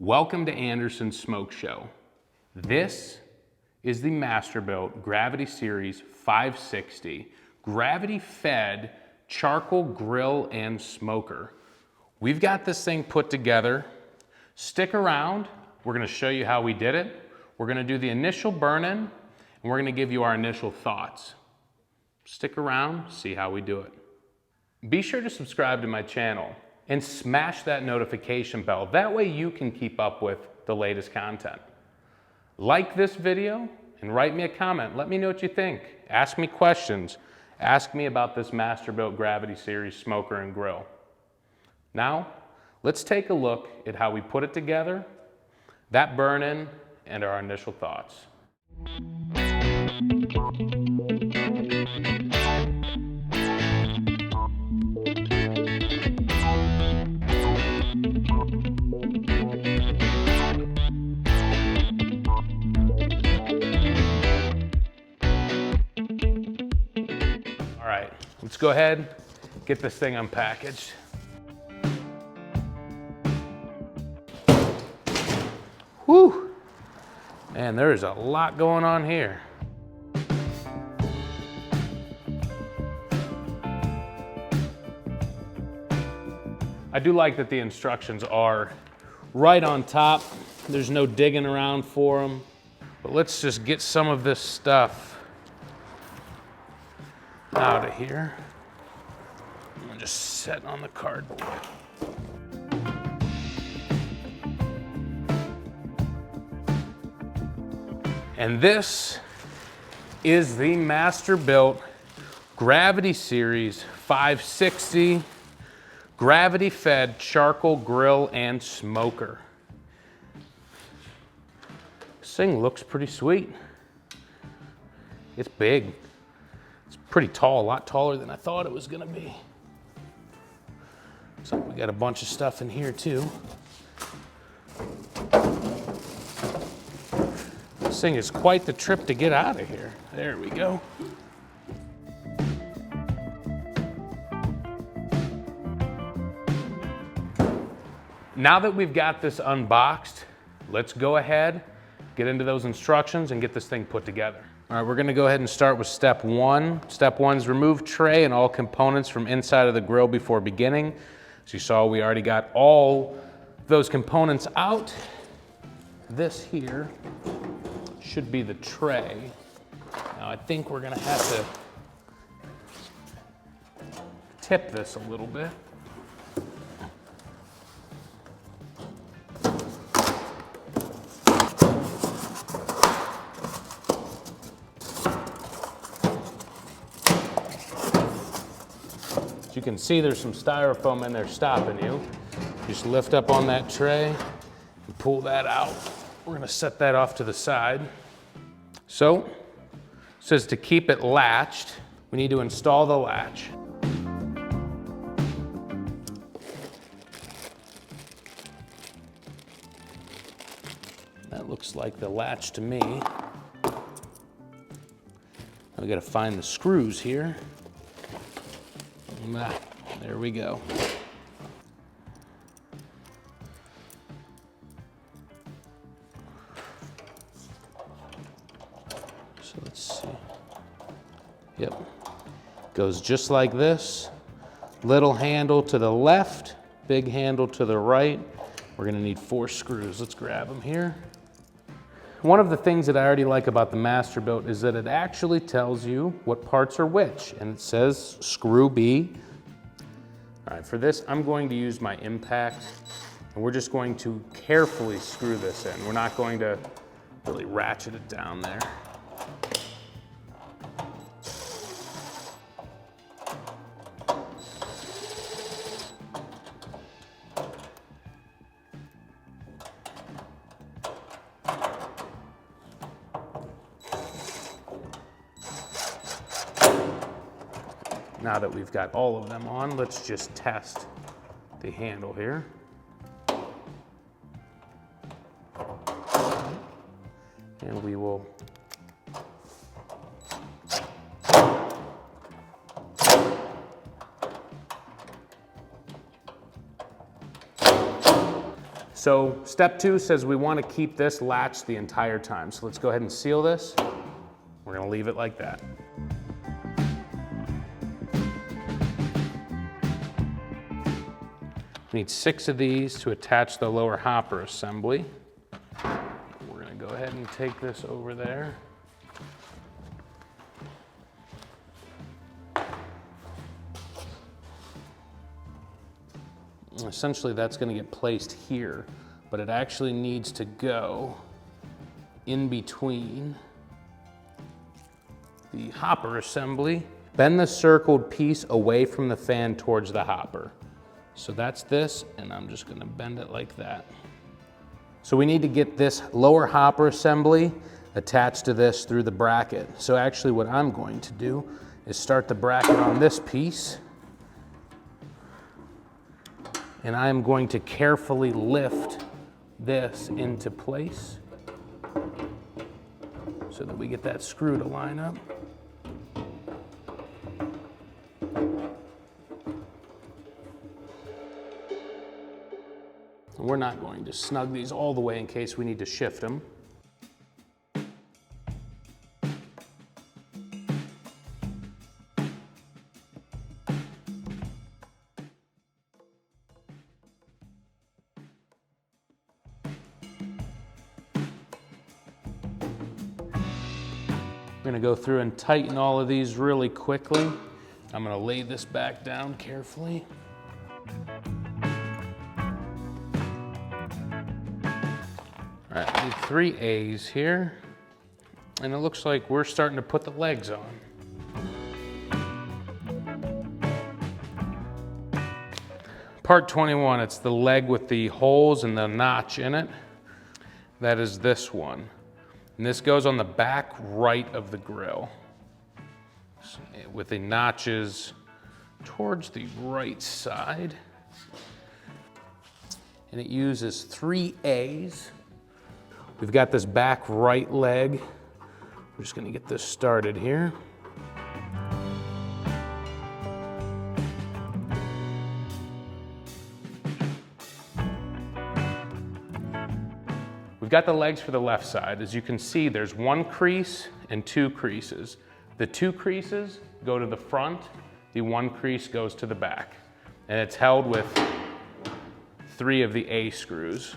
Welcome to Andersons SmokeShow. This is the Masterbuilt Gravity Series 560 gravity-fed charcoal grill and smoker. We've got this thing put together. Stick around. We're going to show you how we did it. We're going to do the initial burn-in, and we're going to give you our initial thoughts. Stick around, see how we do it. Be sure to subscribe to my channel and smash that notification bell. That way you can keep up with the latest content. Like this video and write me a comment. Let me know what you think. Ask me questions. Ask me about this Masterbuilt Gravity Series smoker and grill. Now, let's take a look at how we put it together, that burn-in, and our initial thoughts. Let's go ahead, get this thing unpackaged. Whew, man, there is a lot going on here. I do like that the instructions are right on top. There's no digging around for them. But let's just get some of this stuff out of here. I'm gonna just set on the cardboard. And this is the Masterbuilt Gravity Series 560 gravity-fed charcoal grill and smoker. This thing looks pretty sweet. It's big. It's pretty tall, a lot taller than I thought it was gonna be. Looks like we got a bunch of stuff in here too. This thing is quite the trip to get out of here. There we go. Now that we've got this unboxed, let's go ahead, get into those instructions and get this thing put together. All right, we're gonna go ahead and start with step one. Step one is remove tray and all components from inside of the grill before beginning. As you saw, we already got all those components out. This here should be the tray. Now I think we're gonna have to tip this a little bit. You can see there's some styrofoam in there stopping you. Just lift up on that tray and pull that out. We're gonna set that off to the side. So, it says to keep it latched, we need to install the latch. That looks like the latch to me. Now we gotta find the screws here. There we go. So let's see. Yep. Goes just like this. Little handle to the left, big handle to the right. We're gonna need 4 screws. Let's grab them here. One of the things that I already like about the Masterbuilt is that it actually tells you what parts are which, and it says screw B. All right, for this, I'm going to use my impact, and we're just going to carefully screw this in. We're not going to really ratchet it down there. Now that we've got all of them on, let's just test the handle here. And we will So step 2 says we want to keep this latched the entire time. So let's go ahead and seal this. We're going to leave it like that. We need 6 of these to attach the lower hopper assembly. We're going to go ahead and take this over there. Essentially that's going to get placed here, but it actually needs to go in between the hopper assembly. Bend the circled piece away from the fan towards the hopper. So that's this, and I'm just going to bend it like that. So we need to get this lower hopper assembly attached to this through the bracket. So actually what I'm going to do is start the bracket on this piece, and I am going to carefully lift this into place so that we get that screw to line up. We're not going to snug these all the way in case we need to shift them. We're going to go through and tighten all of these really quickly. I'm going to lay this back down carefully. All right, I need 3 A's here, and it looks like we're starting to put the legs on. Part 21, it's the leg with the holes and the notch in it. That is this one. And this goes on the back right of the grill with the notches towards the right side. And it uses 3 A's. We've got this back right leg. We're just gonna get this started here. We've got the legs for the left side. As you can see, there's 1 crease and 2 creases. The 2 creases go to the front, the 1 crease goes to the back. And it's held with 3 of the A screws.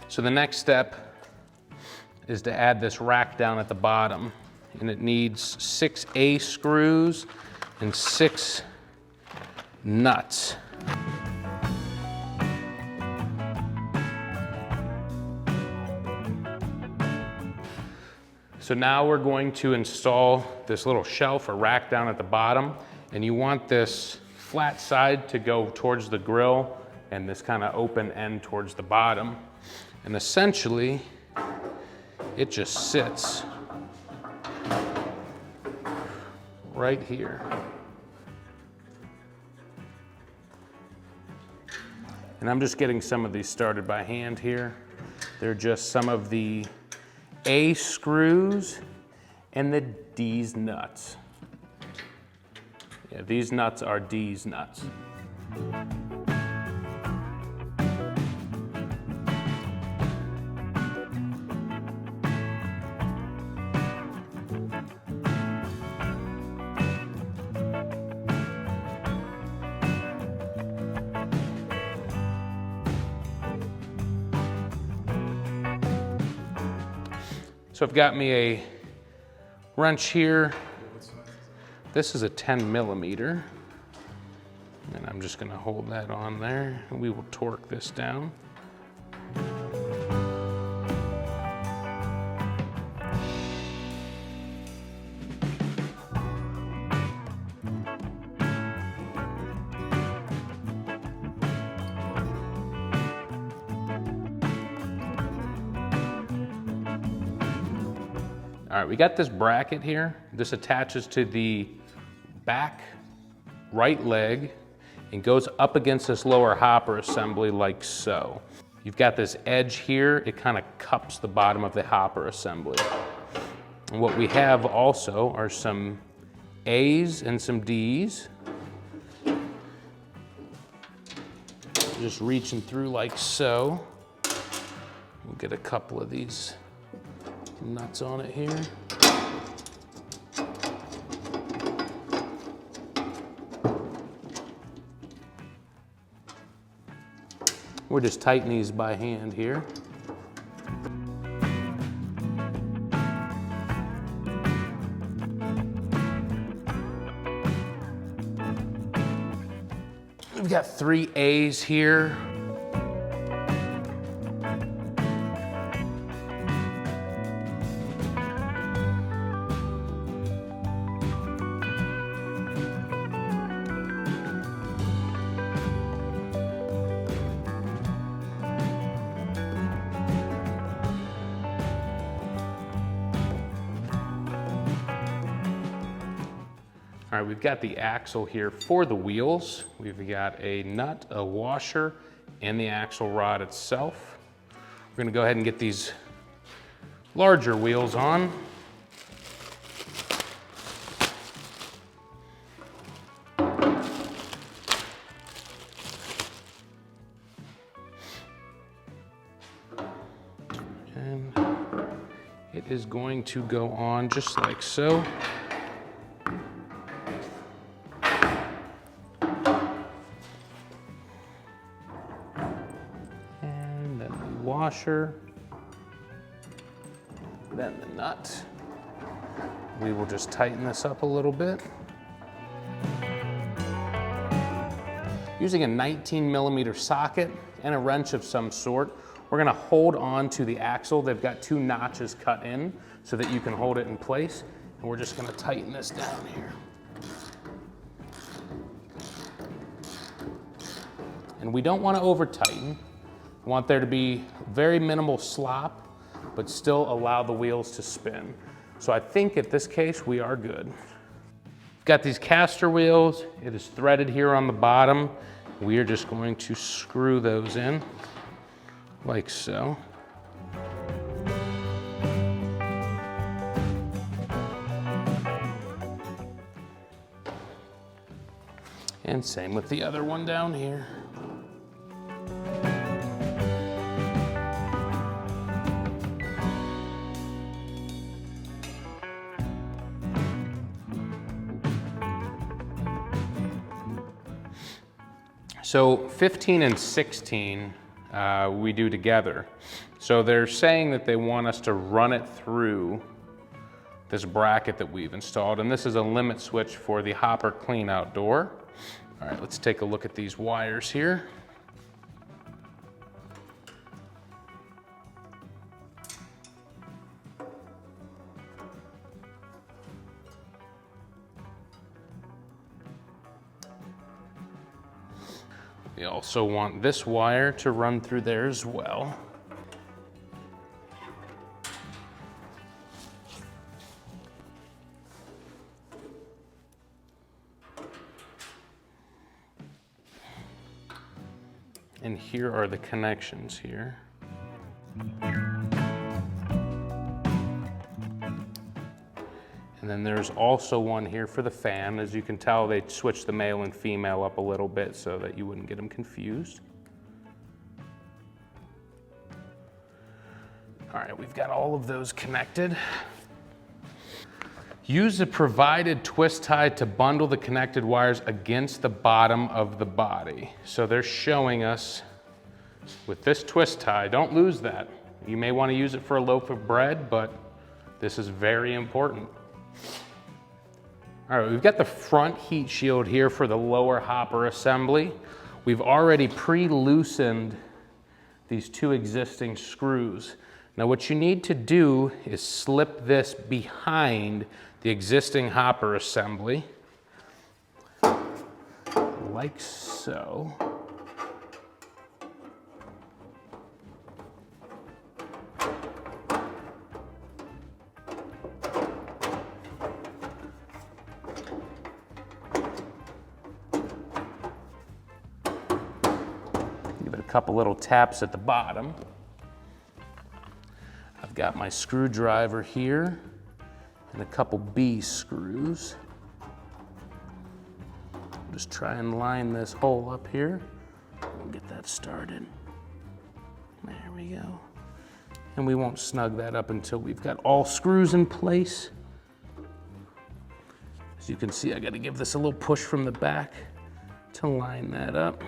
So the next step is to add this rack down at the bottom, and it needs 6 A screws and 6 nuts. So now we're going to install this little shelf or rack down at the bottom, and you want this flat side to go towards the grill and this kind of open end towards the bottom. And essentially, it just sits right here. And I'm just getting some of these started by hand here. They're just some of the A screws and the D's nuts. Yeah, these nuts are D's nuts. So I've got me a wrench here. This is a 10 millimeter. And I'm just gonna hold that on there and we will torque this down. All right, we got this bracket here. This attaches to the back right leg and goes up against this lower hopper assembly like so. You've got this edge here, it kind of cups the bottom of the hopper assembly. And what we have also are some A's and some D's. Just reaching through like so. We'll get a couple of these nuts on it here. We're just tightening these by hand here. We've got 3 A's here. All right, we've got the axle here for the wheels. We've got a nut, a washer, and the axle rod itself. We're gonna go ahead and get these larger wheels on. And it is going to go on just like so. Washer, then the nut. We will just tighten this up a little bit. Using a 19mm socket and a wrench of some sort, we're gonna hold on to the axle. They've got 2 notches cut in so that you can hold it in place. And we're just gonna tighten this down here. And we don't wanna over tighten. We want there to be very minimal slop, but still allow the wheels to spin. So I think at this case, we are good. We've got these caster wheels. It is threaded here on the bottom. We are just going to screw those in like so. And same with the other one down here. So 15 and 16 we do together. So they're saying that they want us to run it through this bracket that we've installed, and this is a limit switch for the hopper clean out door. All right, let's take a look at these wires here. We also want this wire to run through there as well. And here are the connections here. And then there's also one here for the fan. As you can tell, they switched the male and female up a little bit so that you wouldn't get them confused. All right, we've got all of those connected. Use the provided twist tie to bundle the connected wires against the bottom of the body. So they're showing us with this twist tie, don't lose that. You may want to use it for a loaf of bread, but this is very important. All right, we've got the front heat shield here for the lower hopper assembly. We've already pre-loosened these 2 existing screws. Now what you need to do is slip this behind the existing hopper assembly, like so. Give it a couple little taps at the bottom. I've got my screwdriver here and a couple B screws. Just try and line this hole up here. We'll get that started. There we go. And we won't snug that up until we've got all screws in place. As you can see, I got to give this a little push from the back to line that up.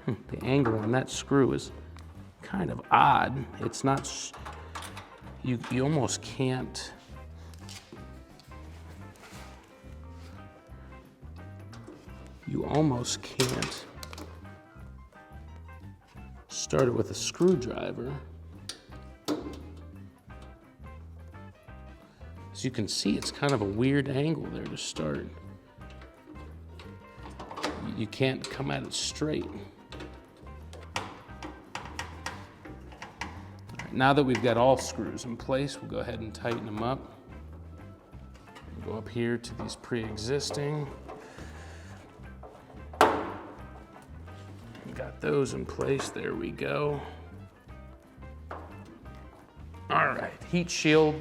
The angle on that screw is kind of odd. It's not, you almost can't, start it with a screwdriver. As you can see, it's kind of a weird angle there to start. You can't come at it straight. Now that we've got all screws in place, we'll go ahead and tighten them up. Go up here to these pre-existing. Got those in place, there we go. All right, heat shield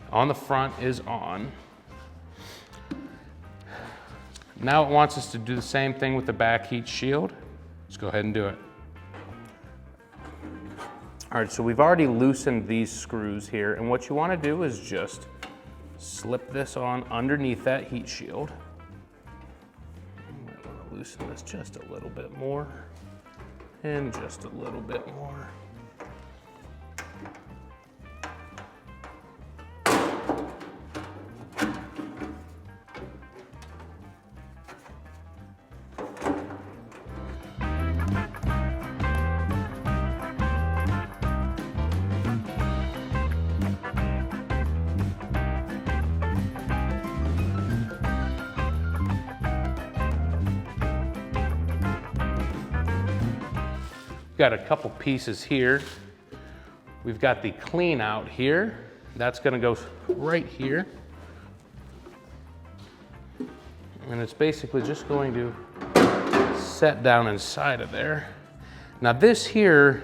on the front is on. Now it wants us to do the same thing with the back heat shield. Let's go ahead and do it. All right, so we've already loosened these screws here, and what you want to do is just slip this on underneath that heat shield. I might want to loosen this just a little bit more, and just a little bit more. Got a couple pieces here. We've got the clean out here. That's gonna go right here. And it's basically just going to set down inside of there. Now this here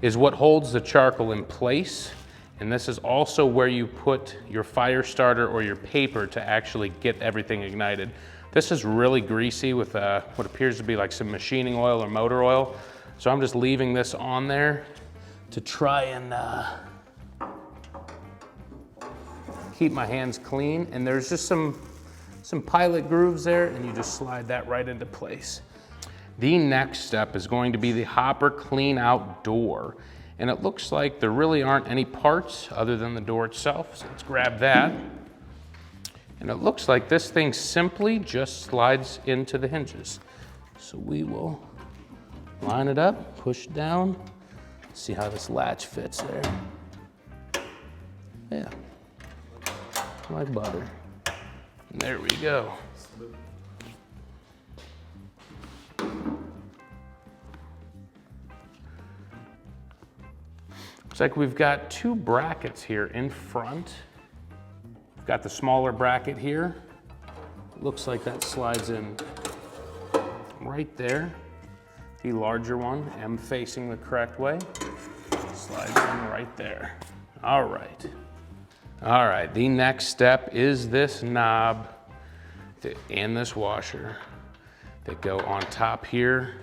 is what holds the charcoal in place. And this is also where you put your fire starter or your paper to actually get everything ignited. This is really greasy with what appears to be like some machining oil or motor oil. So I'm just leaving this on there to try and keep my hands clean. And there's just some pilot grooves there, and you just slide that right into place. The next step is going to be the hopper clean out door. And it looks like there really aren't any parts other than the door itself. So let's grab that. And it looks like this thing simply just slides into the hinges. So we will line it up, push down, see how this latch fits there. Yeah, like butter. And there we go. Looks like we've got two brackets here in front. We've got the smaller bracket here. Looks like that slides in right there. The larger one, M facing the correct way, slides in right there. All right. All right, the next step is this knob and this washer that go on top here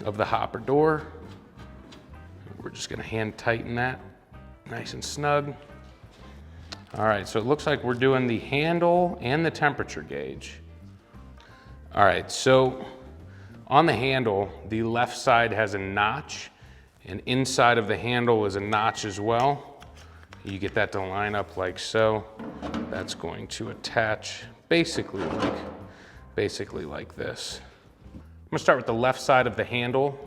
of the hopper door. We're just gonna hand tighten that nice and snug. All right, so it looks like we're doing the handle and the temperature gauge. All right, so on the handle, the left side has a notch, and inside of the handle is a notch as well. You get that to line up like so. That's going to attach basically like this. I'm gonna start with the left side of the handle.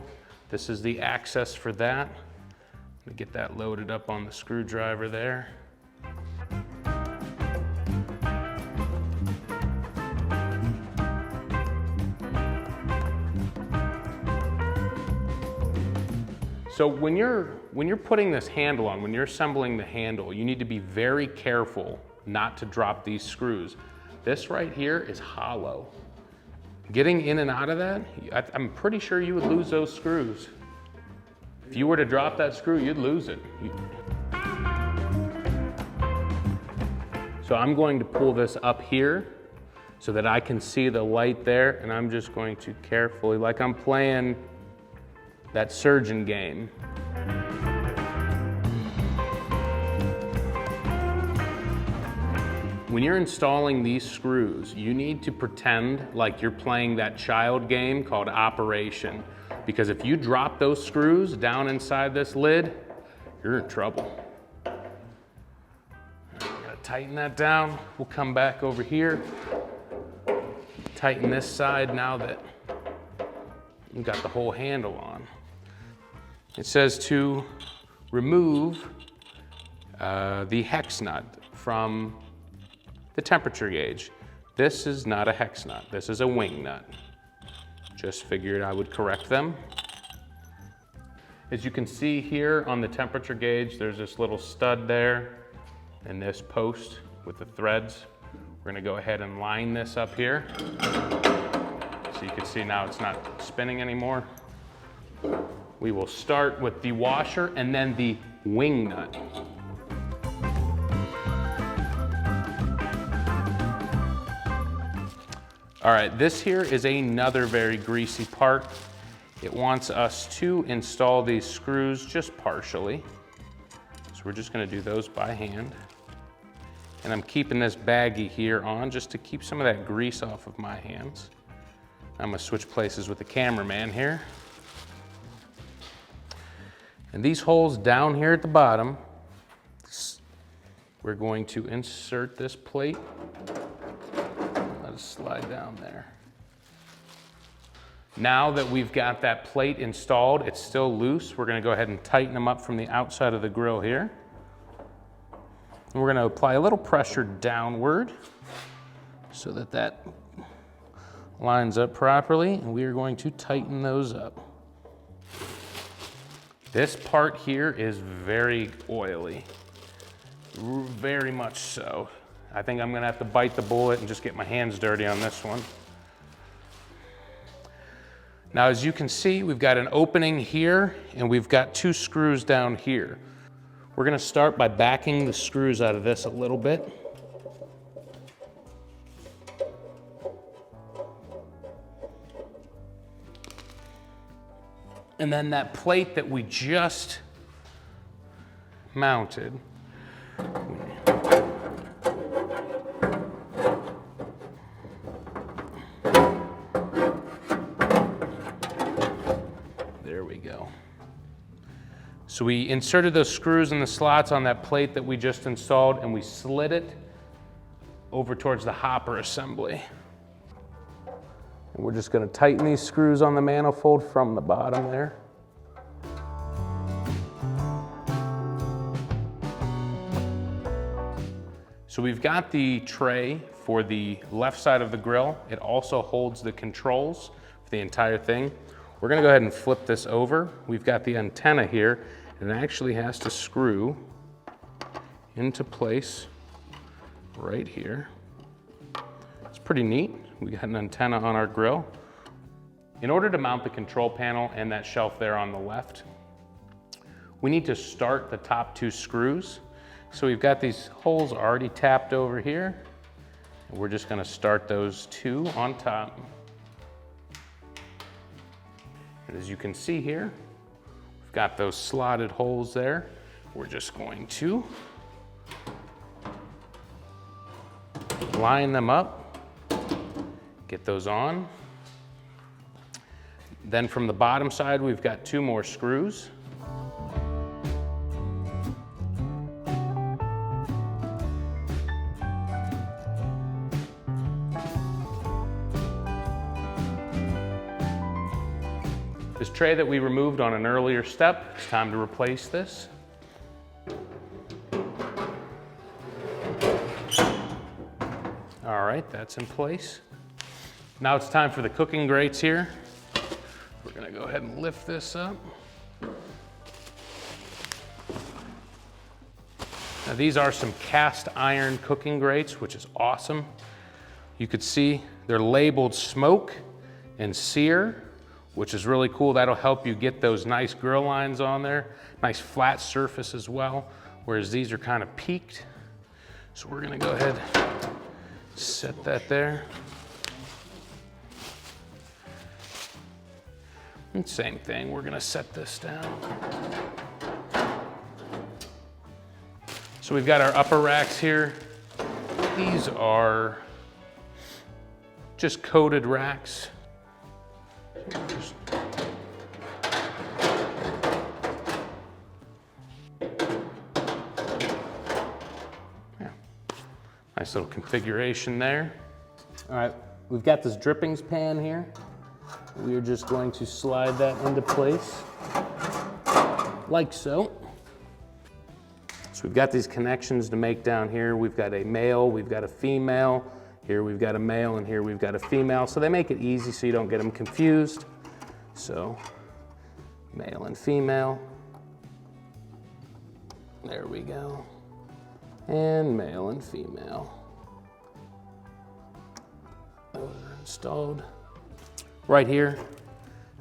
This is the access for that. I'm gonna get that loaded up on the screwdriver there. So when you're putting this handle on, when you're assembling the handle, you need to be very careful not to drop these screws. This right here is hollow. Getting in and out of that, I'm pretty sure you would lose those screws. If you were to drop that screw, you'd lose it. So I'm going to pull this up here so that I can see the light there, and I'm just going to carefully, like I'm playing that surgeon game. When you're installing these screws, you need to pretend like you're playing that child game called Operation. Because if you drop those screws down inside this lid, you're in trouble. Tighten that down. We'll come back over here. Tighten this side now that we've got the whole handle on. It says to remove the hex nut from the temperature gauge. This is not a hex nut. This is a wing nut. Just figured I would correct them. As you can see here on the temperature gauge, there's this little stud there and this post with the threads. We're gonna go ahead and line this up here. So you can see now it's not spinning anymore. We will start with the washer and then the wing nut. All right, this here is another very greasy part. It wants us to install these screws just partially. So we're just gonna do those by hand. And I'm keeping this baggie here on just to keep some of that grease off of my hands. I'm gonna switch places with the cameraman here. And these holes down here at the bottom, we're going to insert this plate. Let it slide down there. Now that we've got that plate installed, it's still loose. We're gonna go ahead and tighten them up from the outside of the grill here. And we're gonna apply a little pressure downward so that that lines up properly, and we are going to tighten those up. This part here is very oily, very much so. I think I'm gonna have to bite the bullet and just get my hands dirty on this one. Now, as you can see, we've got an opening here and we've got two screws down here. We're gonna start by backing the screws out of this a little bit. And then that plate that we just mounted, there we go. So we inserted those screws in the slots on that plate that we just installed, and we slid it over towards the hopper assembly. And we're just gonna tighten these screws on the manifold from the bottom there. So we've got the tray for the left side of the grill. It also holds the controls for the entire thing. We're gonna go ahead and flip this over. We've got the antenna here, and it actually has to screw into place right here. It's pretty neat. We got an antenna on our grill. In order to mount the control panel and that shelf there on the left, we need to start the top two screws. So we've got these holes already tapped over here, and we're just gonna start those two on top. And as you can see here, we've got those slotted holes there. We're just going to line them up, get those on. Then from the bottom side, we've got two more screws. This tray that we removed on an earlier step, it's time to replace this. All right, that's in place. Now it's time for the cooking grates here. We're gonna go ahead and lift this up. Now these are some cast iron cooking grates, which is awesome. You could see they're labeled smoke and sear, which is really cool. That'll help you get those nice grill lines on there. Nice flat surface as well, whereas these are kind of peaked. So we're gonna go ahead, set that there. And same thing, we're gonna set this down. So we've got our upper racks here. These are just coated racks. Yeah. Nice little configuration there. All right, we've got this drippings pan here. We are just going to slide that into place, like so. So we've got these connections to make down here. We've got a male, we've got a female. Here we've got a male and here we've got a female. So they make it easy so you don't get them confused. So male and female. There we go. And male and female. Those are installed. Right here,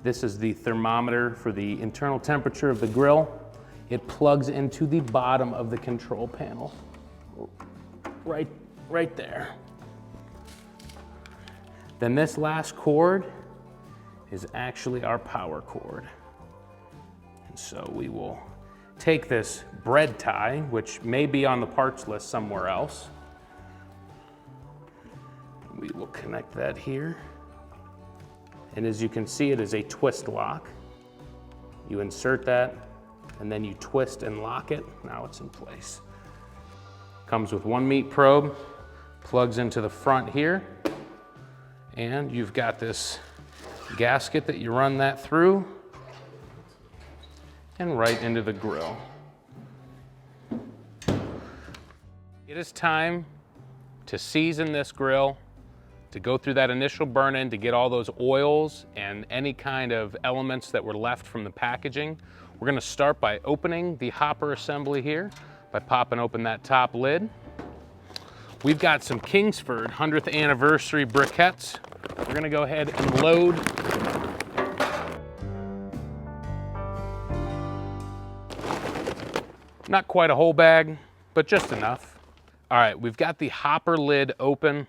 this is the thermometer for the internal temperature of the grill. It plugs into the bottom of the control panel. Right there. Then this last cord is actually our power cord. And so we will take this bread tie, which may be on the parts list somewhere else. We will connect that here. And as you can see, it is a twist lock. You insert that, and then you twist and lock it. Now it's in place. Comes with one meat probe, plugs into the front here, and you've got this gasket that you run that through and right into the grill. It is time to season this grill, to go through that initial burn-in, to get all those oils and any kind of elements that were left from the packaging. We're gonna start by opening the hopper assembly here, by popping open that top lid. We've got some Kingsford 100th anniversary briquettes. We're gonna go ahead and load. Not quite a whole bag, but just enough. All right, we've got the hopper lid open.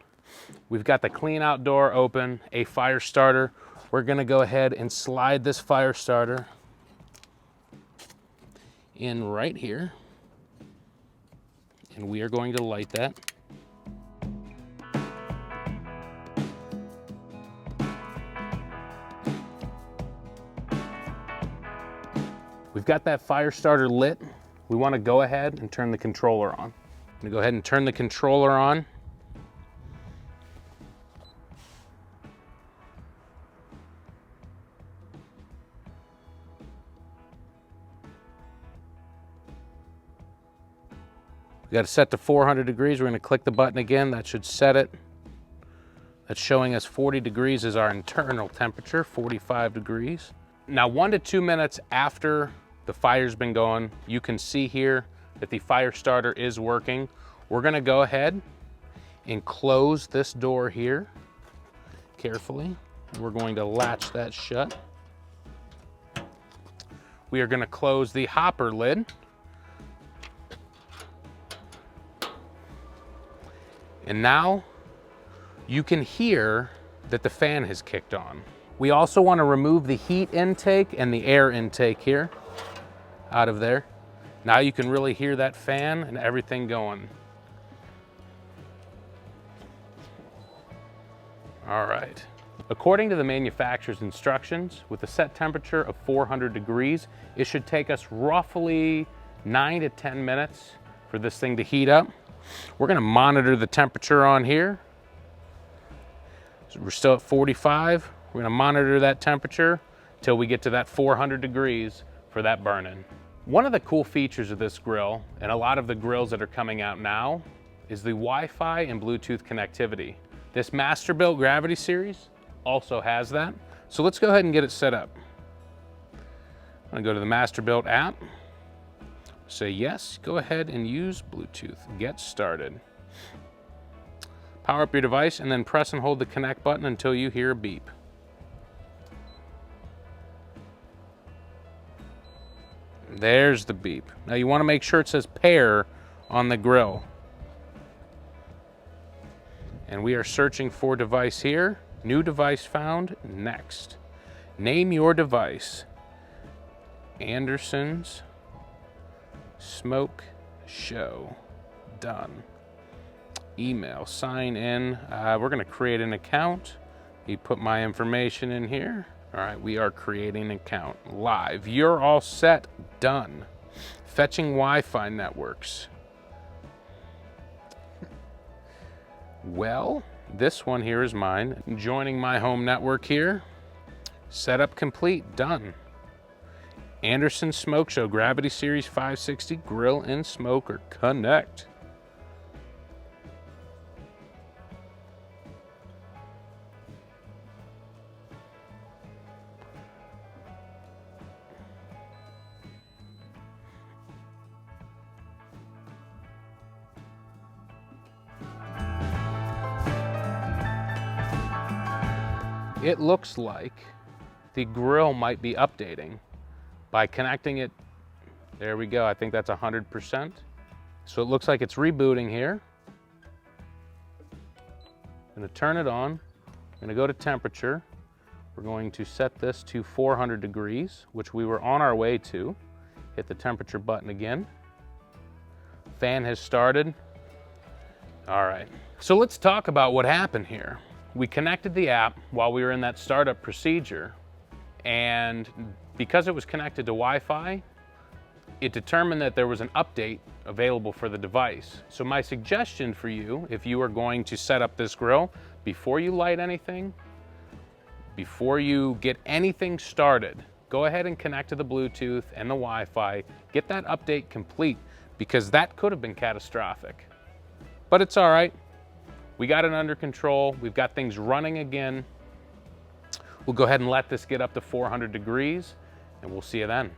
We've got the clean out door open, a fire starter. We're gonna go ahead and slide this fire starter in right here. And we are going to light that. We've got that fire starter lit. We want to go ahead and turn the controller on. I'm gonna go ahead and turn the controller on. We got it set to 400 degrees. We're gonna click the button again. That should set it. That's showing us 40 degrees is our internal temperature, 45 degrees. Now 1 to 2 minutes after the fire's been going, you can see here that the fire starter is working. We're gonna go ahead and close this door here carefully. We're going to latch that shut. We are gonna close the hopper lid. And now you can hear that the fan has kicked on. We also want to remove the heat intake and the air intake here out of there. Now you can really hear that fan and everything going. All right. According to the manufacturer's instructions, with a set temperature of 400 degrees, it should take us roughly 9 to 10 minutes for this thing to heat up. We're gonna monitor the temperature on here. So we're still at 45. We're gonna monitor that temperature till we get to that 400 degrees for that burn-in. One of the cool features of this grill, and a lot of the grills that are coming out now, is the Wi-Fi and Bluetooth connectivity. This Masterbuilt Gravity Series also has that. So let's go ahead and get it set up. I'm gonna go to the Masterbuilt app. Say yes, go ahead and use Bluetooth. Get started. Power up your device and then press and hold the connect button until you hear a beep. There's the beep. Now you want to make sure it says pair on the grill. And we are searching for device here. New device found, next. Name your device. Andersons SmokeShow, done. Email, sign in. We're gonna create an account. You put my information in here. All right, we are creating an account live. You're all set, done. Fetching Wi-Fi networks. Well, this one here is mine. Joining my home network here. Setup complete, done. Andersons SmokeShow Gravity Series 560 Grill and Smoker, connect. It looks like the grill might be updating by connecting it. There we go, I think that's 100%. So it looks like it's rebooting here. I'm gonna turn it on. I'm gonna go to temperature. We're going to set this to 400 degrees, which we were on our way to. Hit the temperature button again. Fan has started. All right, so let's talk about what happened here. We connected the app while we were in that startup procedure, and because it was connected to Wi-Fi, it determined that there was an update available for the device. So my suggestion for you, if you are going to set up this grill, before you light anything, before you get anything started, go ahead and connect to the Bluetooth and the Wi-Fi, get that update complete, because that could have been catastrophic. But it's all right. We got it under control. We've got things running again. We'll go ahead and let this get up to 400 degrees and we'll see you then.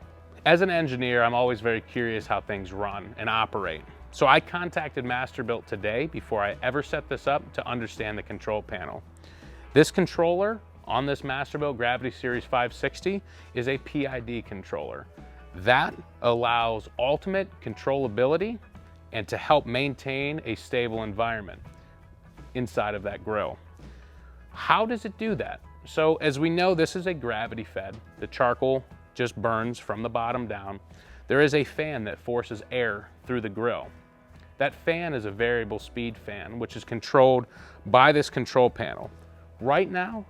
As an engineer, I'm always very curious how things run and operate. So I contacted Masterbuilt today before I ever set this up to understand the control panel. This controller on this Masterbuilt Gravity Series 560 is a PID controller. That allows ultimate controllability and to help maintain a stable environment inside of that grill. How does it do that? So as we know, this is a gravity fed. The charcoal just burns from the bottom down. There is a fan that forces air through the grill. That fan is a variable speed fan, which is controlled by this control panel. Right now,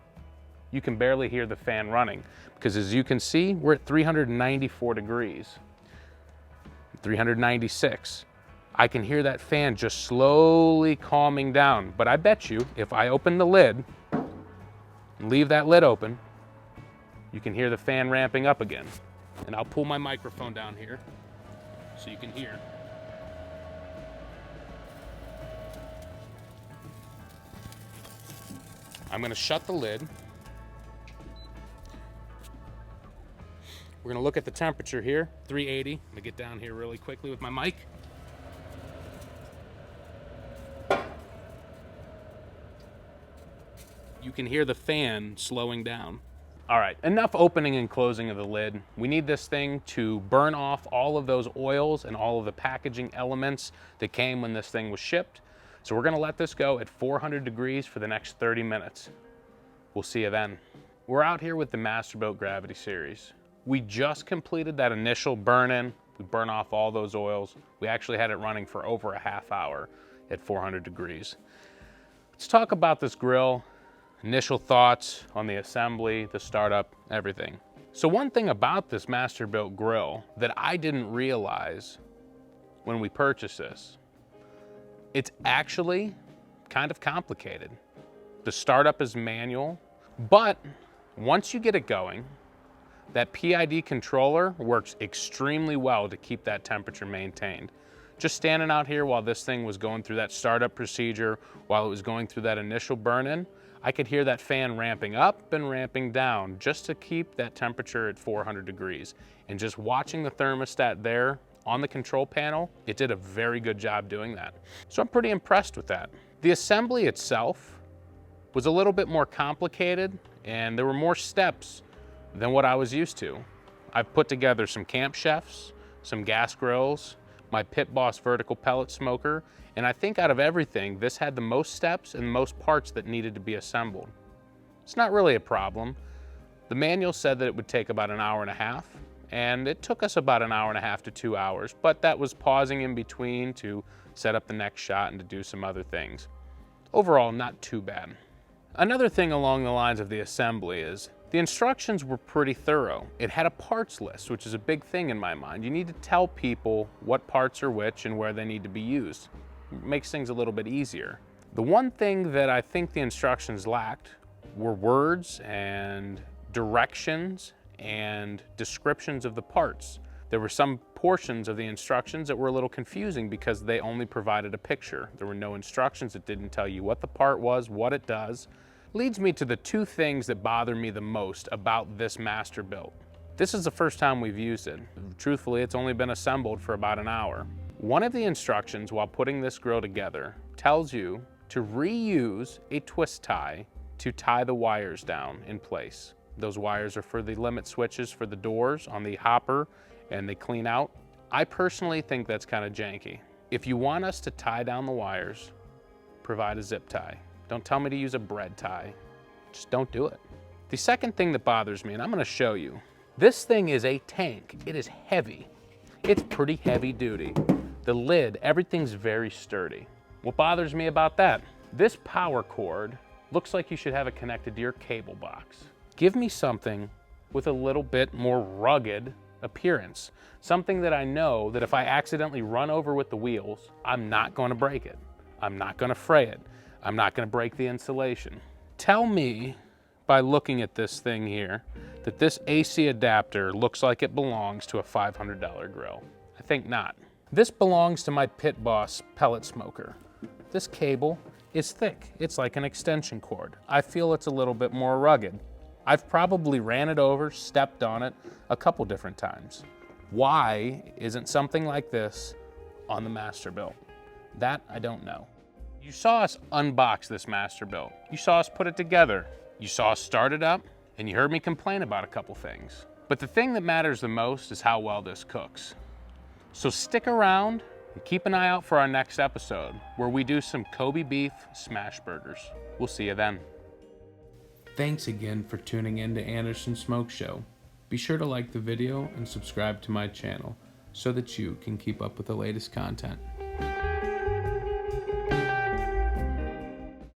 you can barely hear the fan running because as you can see, we're at 394 degrees, 396. I can hear that fan just slowly calming down. But I bet you, if I open the lid and leave that lid open, you can hear the fan ramping up again. And I'll pull my microphone down here so you can hear. I'm gonna shut the lid. We're gonna look at the temperature here, 380. I'm gonna get down here really quickly with my mic. You can hear the fan slowing down. All right, enough opening and closing of the lid. We need this thing to burn off all of those oils and all of the packaging elements that came when this thing was shipped. So we're gonna let this go at 400 degrees for the next 30 minutes. We'll see you then. We're out here with the Masterbuilt Gravity Series. We just completed that initial burn-in. We burn off all those oils. We actually had it running for over a half hour at 400 degrees. Let's talk about this grill. Initial thoughts on the assembly, the startup, everything. So one thing about this Masterbuilt grill that I didn't realize when we purchased this, it's actually kind of complicated. The startup is manual, but once you get it going, that PID controller works extremely well to keep that temperature maintained. Just standing out here while this thing was going through that startup procedure, while it was going through that initial burn-in, I could hear that fan ramping up and ramping down just to keep that temperature at 400 degrees. And just watching the thermostat there on the control panel, it did a very good job doing that. So I'm pretty impressed with that. The assembly itself was a little bit more complicated, and there were more steps than what I was used to. I've put together some camp chefs, some gas grills, my Pit Boss vertical pellet smoker, and I think out of everything, this had the most steps and the most parts that needed to be assembled. It's not really a problem. The manual said that it would take about an hour and a half, and it took us about an hour and a half to 2 hours, but that was pausing in between to set up the next shot and to do some other things. Overall, not too bad. Another thing along the lines of the assembly is the instructions were pretty thorough. It had a parts list, which is a big thing in my mind. You need to tell people what parts are which and where they need to be used. It makes things a little bit easier. The one thing that I think the instructions lacked were words and directions and descriptions of the parts. There were some portions of the instructions that were a little confusing because they only provided a picture. There were no instructions. It didn't tell you what the part was, what it does. Leads me to the two things that bother me the most about this Masterbuilt. This is the first time we've used it. Truthfully, it's only been assembled for about an hour. One of the instructions while putting this grill together tells you to reuse a twist tie to tie the wires down in place. Those wires are for the limit switches for the doors on the hopper, and they clean out. I personally think that's kind of janky. If you want us to tie down the wires, provide a zip tie. Don't tell me to use a bread tie. Just don't do it. The second thing that bothers me, and I'm gonna show you, this thing is a tank. It is heavy. It's pretty heavy duty. The lid, everything's very sturdy. What bothers me about that? This power cord looks like you should have it connected to your cable box. Give me something with a little bit more rugged appearance. Something that I know that if I accidentally run over with the wheels, I'm not gonna break it. I'm not gonna fray it. I'm not gonna break the insulation. Tell me, by looking at this thing here, that this AC adapter looks like it belongs to a $500 grill. I think not. This belongs to my Pit Boss pellet smoker. This cable is thick. It's like an extension cord. I feel it's a little bit more rugged. I've probably ran it over, stepped on it a couple different times. Why isn't something like this on the Masterbuilt? That I don't know. You saw us unbox this Masterbuilt. You saw us put it together. You saw us start it up, and you heard me complain about a couple things. But the thing that matters the most is how well this cooks. So stick around and keep an eye out for our next episode, where we do some Kobe beef smash burgers. We'll see you then. Thanks again for tuning in to Andersons SmokeShow. Be sure to like the video and subscribe to my channel so that you can keep up with the latest content.